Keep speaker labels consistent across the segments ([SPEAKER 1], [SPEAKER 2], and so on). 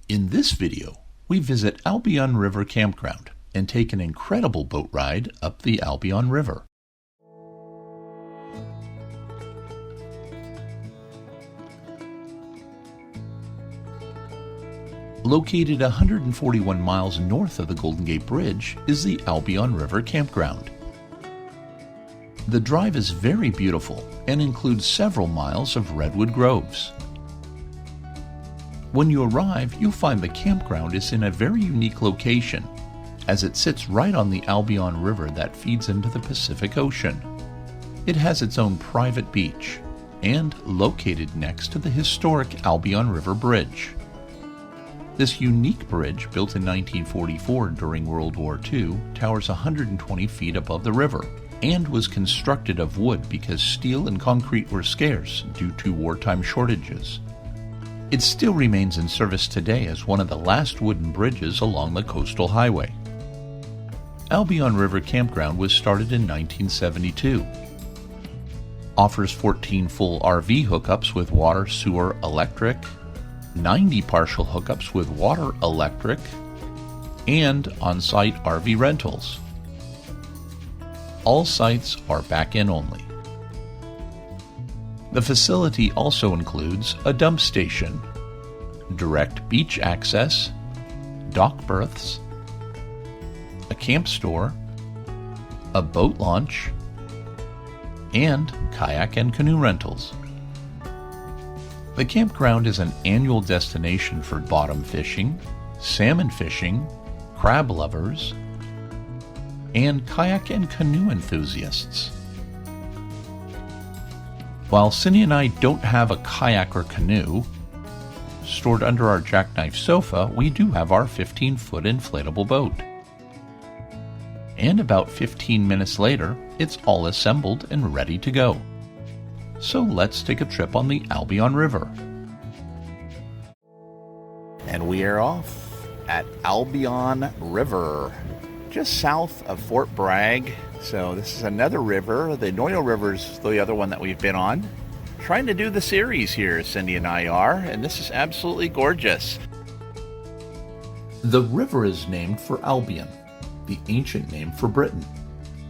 [SPEAKER 1] In this video, we visit Albion River Campground and take an incredible boat ride up the Albion River. Located 141 miles north of the Golden Gate Bridge is the Albion River Campground. The drive is very beautiful and includes several miles of Redwood Groves. When you arrive, you'll find the campground is in a very unique location, as it sits right on the Albion River that feeds into the Pacific Ocean. It has its own private beach and located next to the historic Albion River Bridge. This unique bridge, built in 1944 during World War II, towers 120 feet above the river and was constructed of wood because steel and concrete were scarce due to wartime shortages. It still remains in service today as one of the last wooden bridges along the coastal highway. Albion River Campground was started in 1972. Offers 14 full RV hookups with water, sewer, electric, 90 partial hookups with water, electric, and on-site RV rentals. All sites are back-in only. The facility also includes a dump station, direct beach access, dock berths, a camp store, a boat launch, and kayak and canoe rentals. The campground is an annual destination for bottom fishing, salmon fishing, crab lovers, and kayak and canoe enthusiasts. While Cindy and I don't have a kayak or canoe, stored under our jackknife sofa, we do have our 15-foot inflatable boat. And about 15 minutes later, it's all assembled and ready to go. So let's take a trip on the Albion River.
[SPEAKER 2] And we are off at Albion River, just south of Fort Bragg. So this is another river. The Noyo River's the other one that we've been on. Trying to do the series here, Cindy and I are, and this is absolutely gorgeous.
[SPEAKER 1] The river is named for Albion, the ancient name for Britain.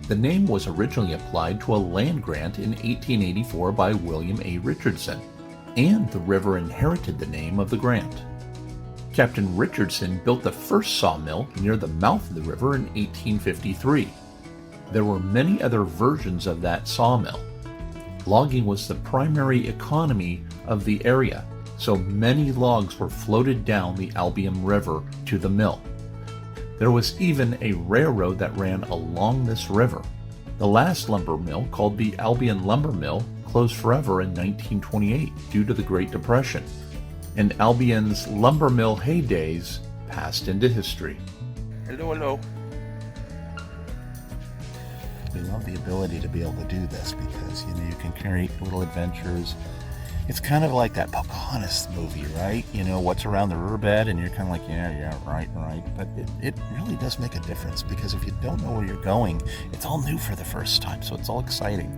[SPEAKER 1] The name was originally applied to a land grant in 1884 by William A. Richardson, and the river inherited the name of the grant. Captain Richardson built the first sawmill near the mouth of the river in 1853. There were many other versions of that sawmill. Logging was the primary economy of the area, so many logs were floated down the Albion River to the mill. There was even a railroad that ran along this river. The last lumber mill, called the Albion Lumber Mill, closed forever in 1928 due to the Great Depression, and Albion's lumber mill heydays passed into history.
[SPEAKER 2] Hello, hello.
[SPEAKER 3] We love the ability to be able to do this because, you can create little adventures. It's kind of like that Pocahontas movie, right? What's around the riverbed, and you're kind of like, yeah, right. But it really does make a difference because if you don't know where you're going, it's all new for the first time, so it's all exciting.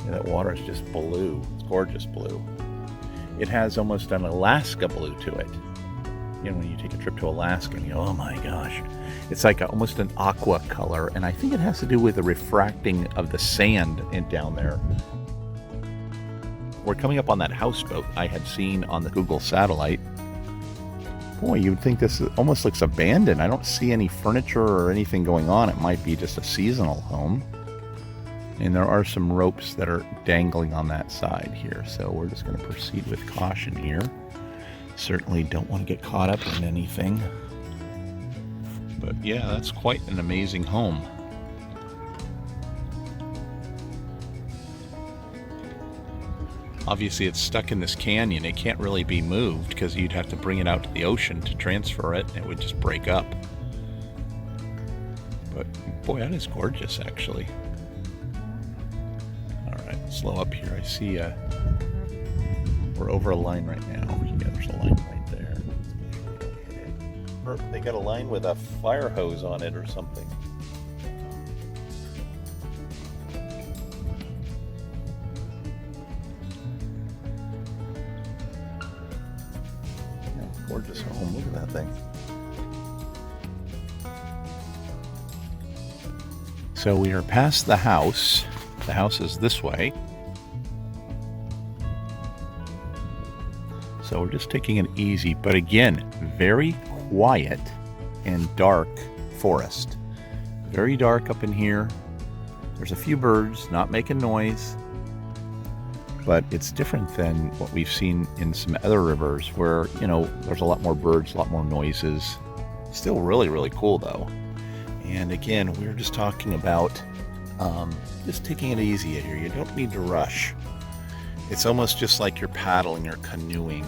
[SPEAKER 2] Yeah, that water is just blue. It's gorgeous blue. It has almost an Alaska blue to it. When you take a trip to Alaska and you go, oh my gosh, it's like almost an aqua color, and I think it has to do with the refracting of the sand down there. We're coming up on that houseboat I had seen on the Google satellite. Boy, you'd think this almost looks abandoned. I don't see any furniture or anything going on. It might be just a seasonal home. And there are some ropes that are dangling on that side here, so we're just going to proceed with caution here. Certainly don't want to get caught up in anything. But yeah, that's quite an amazing home. Obviously it's stuck in this canyon. It can't really be moved because you'd have to bring it out to the ocean to transfer it, and it would just break up. But boy, that is gorgeous actually. Alright, slow up here. I see we're over a line right now. Yeah, there's a line right there. Or they got a line with a fire hose on it or something. gorgeous home. Look at that thing. So we are past the house. The house is this way. So we're just taking it easy, but again, very quiet and dark forest. Very dark up in here. There's a few birds not making noise, but it's different than what we've seen in some other rivers where, you know, there's a lot more birds, a lot more noises. Still really, really cool though. And again, we were just talking about just taking it easy here. You don't need to rush. It's almost just like you're paddling or canoeing.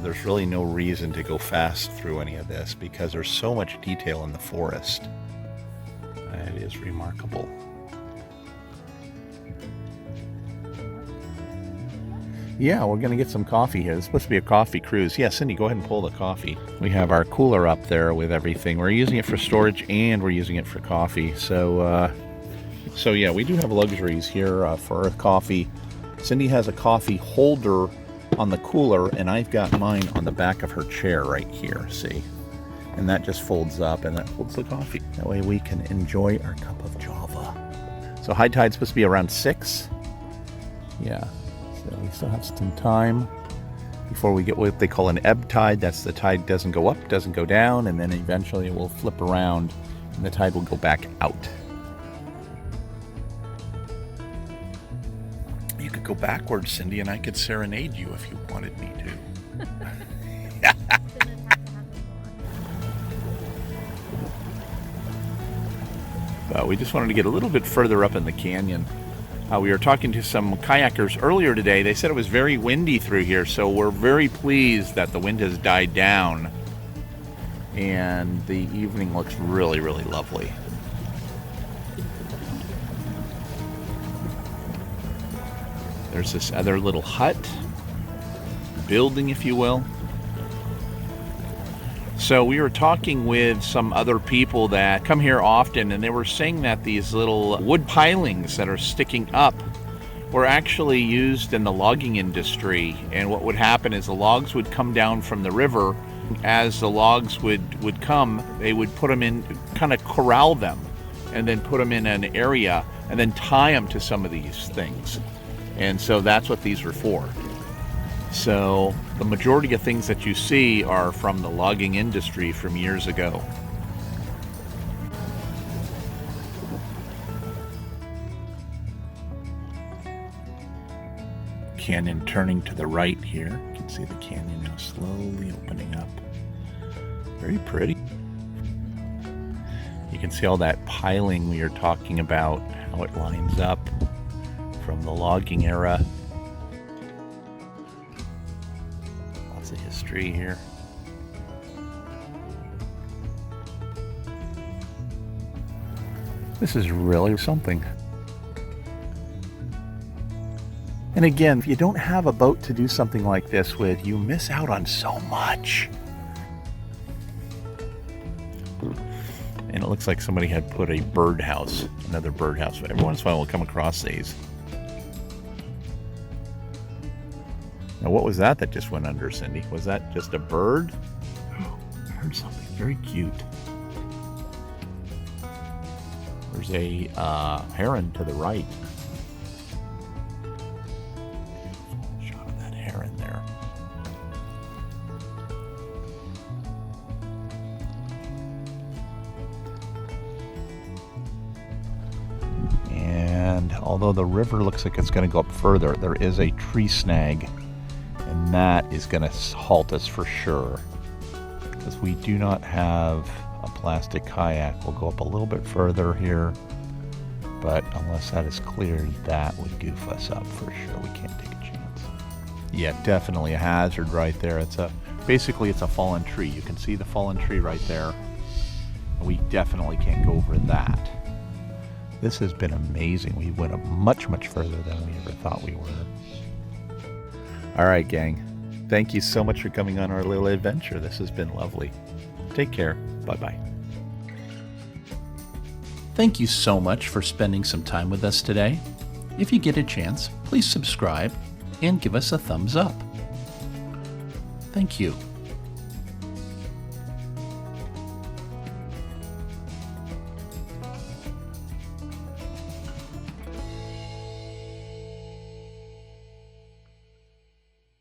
[SPEAKER 2] There's really no reason to go fast through any of this because there's so much detail in the forest. It is remarkable. Yeah, we're going to get some coffee here. It's supposed to be a coffee cruise. Yeah, Cindy, go ahead and pull the coffee. We have our cooler up there with everything. We're using it for storage and we're using it for coffee. So yeah, we do have luxuries here for coffee. Cindy has a coffee holder on the cooler, and I've got mine on the back of her chair right here, see? And that just folds up, and that holds the coffee. That way we can enjoy our cup of Java. So high tide's supposed to be around 6. Yeah, so we still have some time before we get what they call an ebb tide. That's the tide doesn't go up, doesn't go down, and then eventually it will flip around, and the tide will go back out. You could go backwards, Cindy, and I could serenade you if you wanted me to. But we just wanted to get a little bit further up in the canyon. We were talking to some kayakers earlier today. They said it was very windy through here, so we're very pleased that the wind has died down. And the evening looks really, really lovely. There's this other little hut, building, if you will. So we were talking with some other people that come here often, and they were saying that these little wood pilings that are sticking up were actually used in the logging industry. And what would happen is the logs would come down from the river. As the logs would come, they would put them in, kind of corral them, and then put them in an area, and then tie them to some of these things. And so that's what these are for. So the majority of things that you see are from the logging industry from years ago. Canyon turning to the right here. You can see the canyon now slowly opening up. Very pretty. You can see all that piling we are talking about, how it lines up from the logging era. Lots of history here. This is really something. And again, if you don't have a boat to do something like this with, you miss out on so much. And it looks like somebody had put a birdhouse, another birdhouse. Every once in a while we'll come across these. Now, what was that just went under, Cindy? Was that just a bird? Oh, I heard something very cute. There's a heron to the right. Shot of that heron there. And although the river looks like it's going to go up further, there is a tree snag. And that is going to halt us for sure, because we do not have a plastic kayak. We'll go up a little bit further here, but unless that is cleared, that would goof us up for sure. We can't take a chance. Yeah, definitely a hazard right there. Basically it's a fallen tree. You can see the fallen tree right there. We definitely can't go over that. This has been amazing. We went up much, much further than we ever thought we were. All right, gang. Thank you so much for coming on our little adventure. This has been lovely. Take care. Bye-bye.
[SPEAKER 1] Thank you so much for spending some time with us today. If you get a chance, please subscribe and give us a thumbs up. Thank you.